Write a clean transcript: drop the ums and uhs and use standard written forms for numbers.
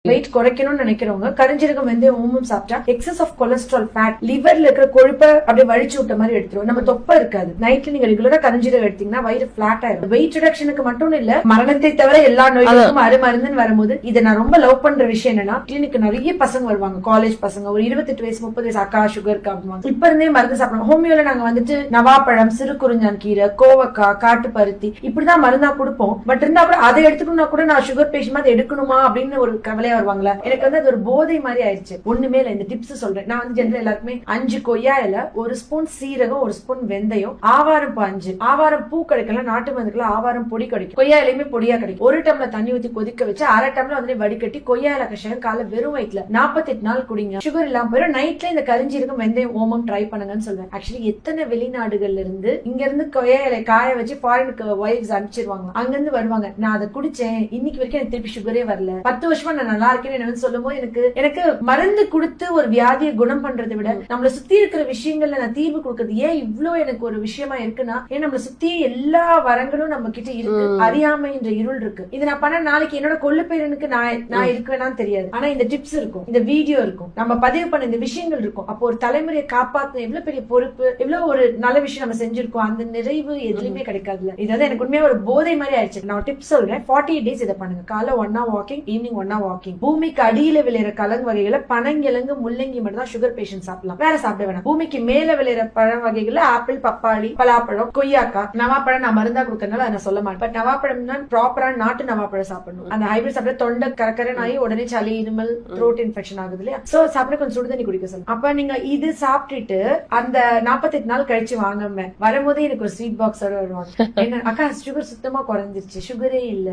Wait குறைக்கணும்னு நினைக்கிறவங்க கரிஞ்சீரகம் வெந்தயம் ஓமம் சாப்பிட்டா எக்ஸஸ் ஆஃப் கொலஸ்ட்ரால் ஃபேட் லிவர்ல இருக்கிற கொழுப்பை அப்படியே வழிச்சு விட்ட மாதிரி எடுத்துரும். நம்ம தொப்பை இருக்காது. நைட்ல நீங்க ரெகுலரா கரிஞ்சீரகம் எடுத்தீங்கன்னா வயிறு பிளாட் ஆயிரும். வெயிட் ரிடக்ஷனுக்கு மட்டும் இல்ல, மரணத்தை தவிர எல்லா நோய்களுக்கும் அருமருந்துன்னு வரும்போது இதை நான் ரொம்ப லவ் பண்ற விஷயம் என்னன்னா, கிளினிக்கு நிறைய பசங்க வருவாங்க, காலேஜ் பசங்க, ஒரு 28 வயசு 30 வயசு, அக்கா சுகருக்கு அப்படிவாங்க. இப்ப இருந்தே மருந்து சாப்பிடணும். ஹோமியோல நாங்க வந்துட்டு நவாப்பழம், சிறு குறிஞ்சான் கீரை, கோவக்காய், காட்டு பருத்தி இப்படிதான் மருந்தா கொடுப்போம். பட் இருந்தா கூட அதை எடுத்துக்கணும்னா கூட நான் சுகர் பேஷண்ட் அதை எடுக்கணுமா அப்படின்னு ஒரு கவலையா வருவாங்களா. எனக்கு வந்து அது ஒரு போதை மாதிரி ஆயிடுச்சு. ஒண்ணுமே இல்ல, இந்த டிப்ஸ் சொல்றேன். நான் வந்து ஜெனரல் எல்லாருக்குமே 5 கொய்யா இலை, 1 ஸ்பூன் சீரகம், 1 ஸ்பூன் வெந்தயம், ஆவாரம் 5 ஆவாரம் பூ கிடைக்கல, நாட்டு மருந்துக்குள்ள ஆவாரம் பொடி கிடைக்கும், கொய்யா இலையுமே பொடியா கிடைக்கும். 1 டம்ளர் தண்ணி ஊத்தி கொதிக்க வச்சு 1/2 டம்ளர் வந்து வடிகட்டி கொய்யா இலை கஷாயம் காலை வெறும் வயிற்றுல 48 நாள் குடிங்க. சுகர் இல்லாம போயிடும். நைட்ல இந்த கரிஞ்சீரகம் வெந்தயம் ஓமம் ட்ரை பண்ணுங்கன்னு சொல்றேன். ஆக்சுவலி எத்தனை வெளிநாடுகள்ல இருந்து இங்க இருந்து கொய்யா இலை காய வச்சு ஃபாரினுக்கு வைஃப்ஸ் அனுப்பிச்சிருவாங்க. அங்க இருந்து வருவாங்க. நான் அதை குடிச்சேன், இன்னைக்கு வரைக்கும் எனக்கு திருப்பி சுகரே வரல, 10 வருஷமா நான் நல்லா இருக்கேன்னு சொல்லும் போது எனக்கு மருந்து கொடுத்து ஒரு வியாதியை குணம் பண்றதை விட நம்மளை சுத்தி இருக்கிற விஷயங்கள்ல நான் தீர்வு கொடுக்கறது ஏன் இவ்வளவு எனக்கு ஒரு விஷயமா இருக்குன்னா, ஏன் நம்மளை சுத்தி எல்லா வரங்களும் நம்ம கிட்ட இருக்கு. அறியாமை என்ற இருள் இருக்கு. இது நான் பண்ண நாளைக்கு என்னோட கொள்ளு பேரனுக்கு நான் இருக்குவேனான்னு தெரியாது. ஆனா இந்த டிப்ஸ் இருக்கும், இந்த வீடியோ இருக்கும், நம்ம பதிவு பண்ண இந்த விஷயங்கள் இருக்கும். அப்போ ஒரு தலைமுறையை காப்பாத்த எவ்வளவு பெரிய பொறுப்பு, எவ்வளவு ஒரு நல்ல விஷயம் நம்ம செஞ்சிருக்கோம். அந்த நிறைவு எதுலயுமே கிடைக்காதுல. இதாவது எனக்கு உண்மையா ஒரு போதை மாதிரி ஆயிடுச்சு. நான் டிப்ஸ் சொல்றேன், 48 days இதை பண்ணுங்க. காலை 1 hour walking, evening 1 hour walking. பூமிக்கு அடியில விளையிற கலங்கு வகைகளை பனங்கிழங்கு, முள்ளங்கி மட்டும் தான் சுகர் பேஷண்ட் சாப்பிடலாம், வேற சாப்பிட வேணாம். பூமிக்கு மேல விளையிற பழ வகைகளை ஆப்பிள், பப்பாளி, பலாப்பழம், கொய்யாக்கா, நவாப்பழம் நான் மருந்தா கொடுக்கறதுனால அதை சொல்ல மாட்டேன். பட் நவாப்பழம் தான் ப்ராப்பரா நாட்டு நவாப்பழம் சாப்பிடணும். அந்த ஹைபிரிட் சாப்பிட தொண்டை கரக்கரன் ஆகி உடனே சளி, இருமல், த்ரோட் இன்ஃபெக்ஷன் ஆகுது இல்லையா. சோ சாப்பிட கொஞ்சம் சுடுதண்ணி குடிக்க சொல்லணும். அப்ப நீங்க இது சாப்பிட்டுட்டு அந்த 48 நாள் கழிச்சு வாங்க. வரும்போதே எனக்கு ஒரு ஸ்வீட் பாக்ஸோட வருவாங்க. என்ன அக்கா சுகர் சுத்தமா குறைஞ்சிருச்சு, சுகரே இல்ல.